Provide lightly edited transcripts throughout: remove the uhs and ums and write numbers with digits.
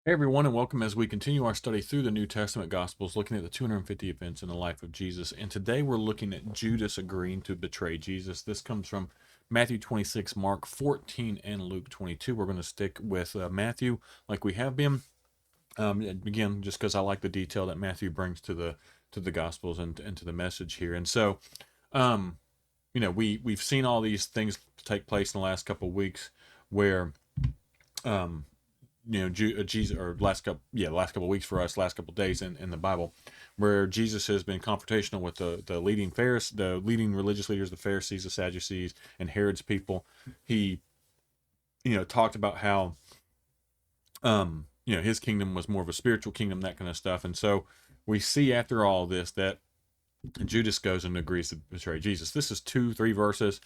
Hey everyone, and welcome as we continue our study through the New Testament Gospels, looking at the 250 events in the life of Jesus. And today we're looking at Judas agreeing to betray Jesus. This comes from Matthew 26, Mark 14, and Luke 22. We're going to stick with Matthew like we have been. Again, just because I like the detail that Matthew brings to the Gospels and to the message here. And so, um, we've seen all these things take place in the last couple of weeks where um, Jesus, or last couple of weeks for us, last couple of days in the Bible, where Jesus has been confrontational with the leading religious leaders, the Pharisees, the Sadducees, and Herod's people. He, talked about how, his kingdom was more of a spiritual kingdom, that kind of stuff. And so we see after all this that Judas goes and agrees to betray Jesus. This is 2, 3 verses,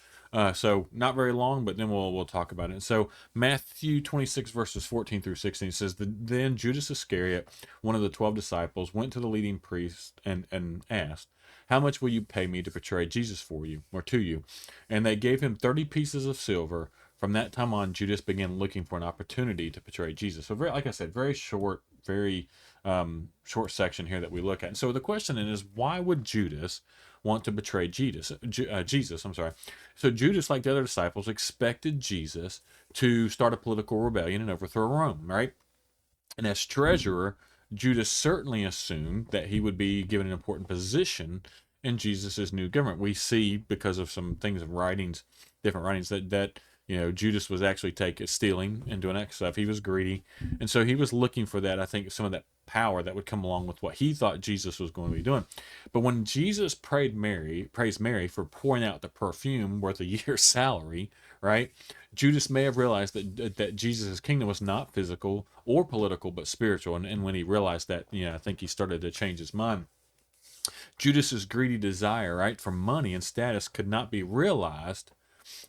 so not very long, but then we'll talk about it. And so Matthew 26 verses 14 through 16 says, Then Judas Iscariot, one of the 12 disciples, went to the leading priest and asked, 'How much will you pay me to betray Jesus for you or to you?' And they gave him 30 pieces of silver. From that time on, Judas began looking for an opportunity to betray Jesus. So, very, like I said, very short, very short section here that we look at. And so the question then is, why would Judas want to betray Jesus? I'm sorry. So Judas, like the other disciples, expected Jesus to start a political rebellion and overthrow Rome, right? And as treasurer, Judas certainly assumed that he would be given an important position in Jesus's new government. We see, because of some things of writings, different writings, that Judas was actually stealing and doing that stuff. He was greedy, and so he was looking for that. I think some of that power that would come along with what he thought Jesus was going to be doing. But when Jesus praised Mary for pouring out the perfume worth a year's salary, right? Judas may have realized that Jesus' kingdom was not physical or political, but spiritual. And when he realized that, I think he started to change his mind. Judas's greedy desire, right, for money and status could not be realized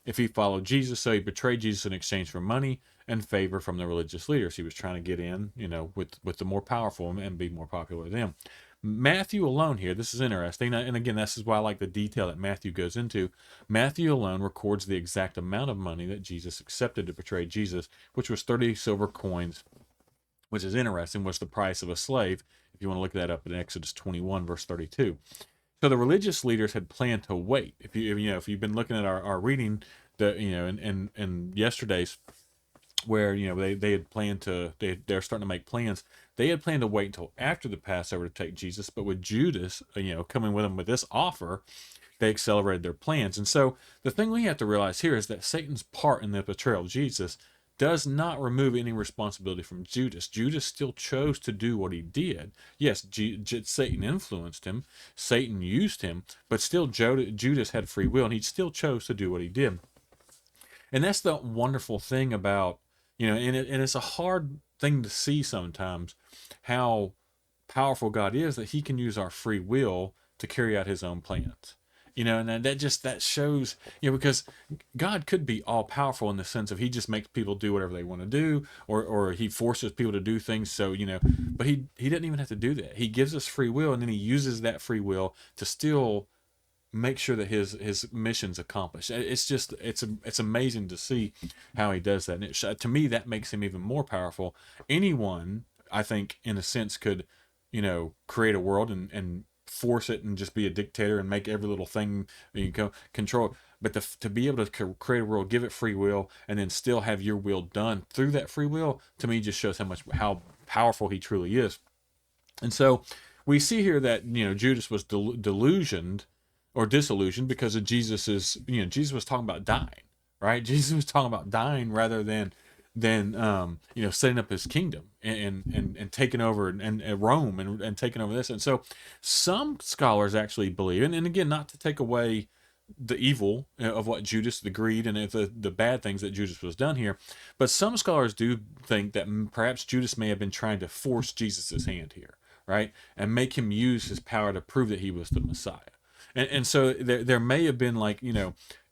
if he followed Jesus. So he betrayed Jesus in exchange for money and favor from the religious leaders. He was trying to get in, with the more powerful and be more popular than them. Matthew alone here, this is interesting, and again, this is why I like the detail that Matthew goes into. Matthew alone records the exact amount of money that Jesus accepted to betray Jesus, which was 30 silver coins, which is interesting, was the price of a slave. If you want to look that up in Exodus 21, verse 32. So the religious leaders had planned to wait. If you've been looking at our reading, in yesterday's, where they had planned to they're starting to make plans. They had planned to wait until after the Passover to take Jesus, but with Judas, coming with them with this offer, they accelerated their plans. And so the thing we have to realize here is that Satan's part in the betrayal of Jesus does not remove any responsibility from Judas. Judas still chose to do what he did. Yes, Satan influenced him, Satan used him, but still Judas had free will, and he still chose to do what he did. And that's the wonderful thing about, and it's a hard thing to see sometimes, how powerful God is, that he can use our free will to carry out his own plans. And that shows, because God could be all powerful in the sense of he just makes people do whatever they want to do, or he forces people to do things. So, but he doesn't even have to do that. He gives us free will, and then he uses that free will to still make sure that his mission's accomplished. It's amazing to see how he does that. And to me, that makes him even more powerful. Anyone, I think, in a sense, could create a world and force it and just be a dictator and make every little thing control. But to be able to create a world, give it free will, and then still have your will done through that free will, to me, just shows how powerful he truly is. And so we see here that Judas was delusioned or disillusioned because of Jesus was talking about dying, right? Jesus was talking about dying rather than setting up his kingdom and taking over and Rome and taking over this. And so some scholars actually believe, and again, not to take away the evil of what Judas, the greed, and the bad things that Judas was done here. But some scholars do think that perhaps Judas may have been trying to force Jesus's hand here, right? And make him use his power to prove that he was the Messiah. And so there may have been,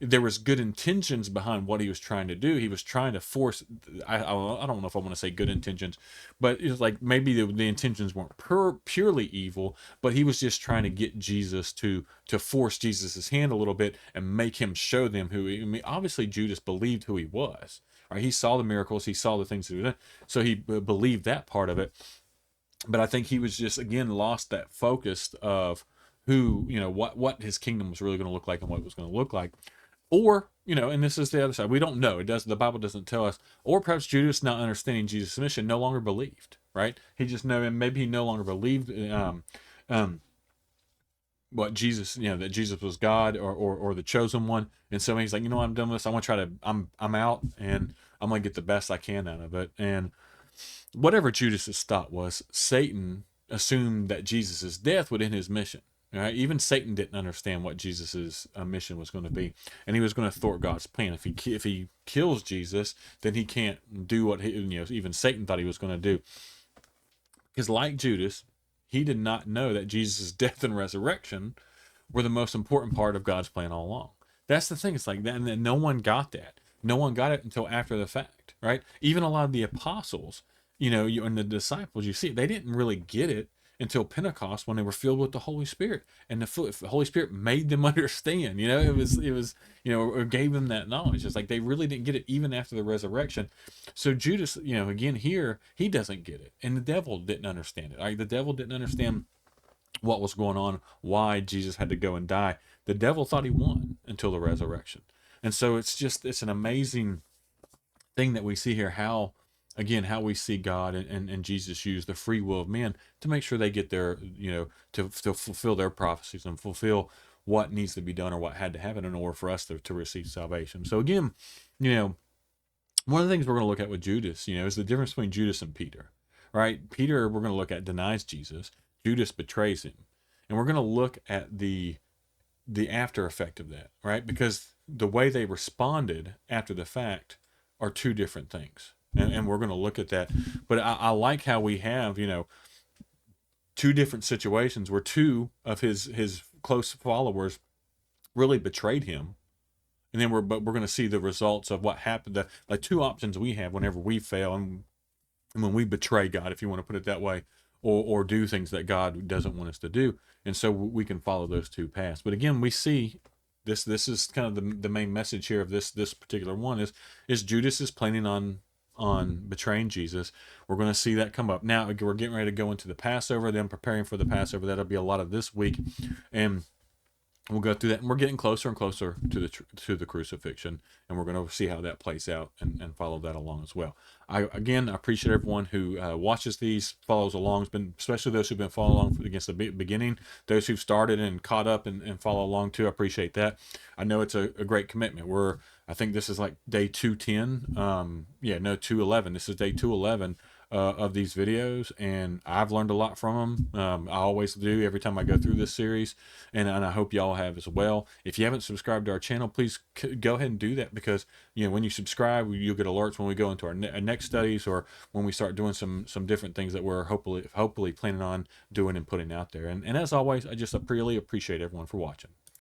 there was good intentions behind what he was trying to do. He was trying to force, I don't know if I want to say good intentions, but it was like maybe the intentions weren't purely evil, but he was just trying to get Jesus to force Jesus's hand a little bit and make him show them who he, I mean, obviously Judas believed who he was, Right? He saw the miracles, he saw the things that he did, so he believed that part of it. But I think he was just again lost that focus of who, what his kingdom was really going to look like and what it was going to look like. Or, and this is the other side. We don't know. The Bible doesn't tell us. Or perhaps Judas, not understanding Jesus' mission, no longer believed, right? He just and maybe he no longer believed um, what Jesus, that Jesus was God or the chosen one. And so he's like, I'm done with this. I want to try to, I'm out and I'm going to get the best I can out of it. And whatever Judas's thought was, Satan assumed that Jesus's death would end his mission. Right? Even Satan didn't understand what Jesus's mission was going to be, and he was going to thwart God's plan. If he kills Jesus, then he can't do what even Satan thought he was going to do. Because like Judas, he did not know that Jesus' death and resurrection were the most important part of God's plan all along. That's the thing. It's like that, and no one got that. No one got it until after the fact, right? Even a lot of the apostles, and the disciples, they didn't really get it until Pentecost when they were filled with the Holy Spirit, and the Holy Spirit made them understand. It was or gave them that knowledge. It's like they really didn't get it even after the resurrection. So Judas, again here, he doesn't get it, and the devil didn't understand it. Right? The devil didn't understand what was going on, why Jesus had to go and die. The devil thought he won until the resurrection, and so it's an amazing thing that we see here how we see God and Jesus use the free will of men to make sure they get their, to fulfill their prophecies and fulfill what needs to be done or what had to happen in order for us to receive salvation. So again, one of the things we're going to look at with Judas, is the difference between Judas and Peter, right? Peter, we're going to look at, denies Jesus. Judas betrays him. And we're going to look at the after effect of that, right? Because the way they responded after the fact are two different things. And we're going to look at that. But I like how we have, two different situations where two of his close followers really betrayed him. And then we're going to see the results of what happened. The two options we have whenever we fail and when we betray God, if you want to put it that way, or do things that God doesn't want us to do. And so we can follow those two paths. But again, we see this is kind of the main message here of this particular one is Judas is planning on betraying Jesus. We're going to see that come up. Now we're getting ready to go into the Passover, then preparing for the Passover. That'll be a lot of this week, and we'll go through that. And we're getting closer and closer to the crucifixion, and we're going to see how that plays out and follow that along as well. I appreciate everyone who watches these, follows along. It's been especially those who've been following along against the beginning, those who've started and caught up and follow along too. I appreciate that. I know it's a great commitment. I think this is like day 210. 211. This is day 211 of these videos, and I've learned a lot from them. I always do every time I go through this series, and I hope y'all have as well. If you haven't subscribed to our channel, please go ahead and do that, because when you subscribe, you'll get alerts when we go into our next studies or when we start doing some different things that we're hopefully planning on doing and putting out there. And as always, I just really appreciate everyone for watching.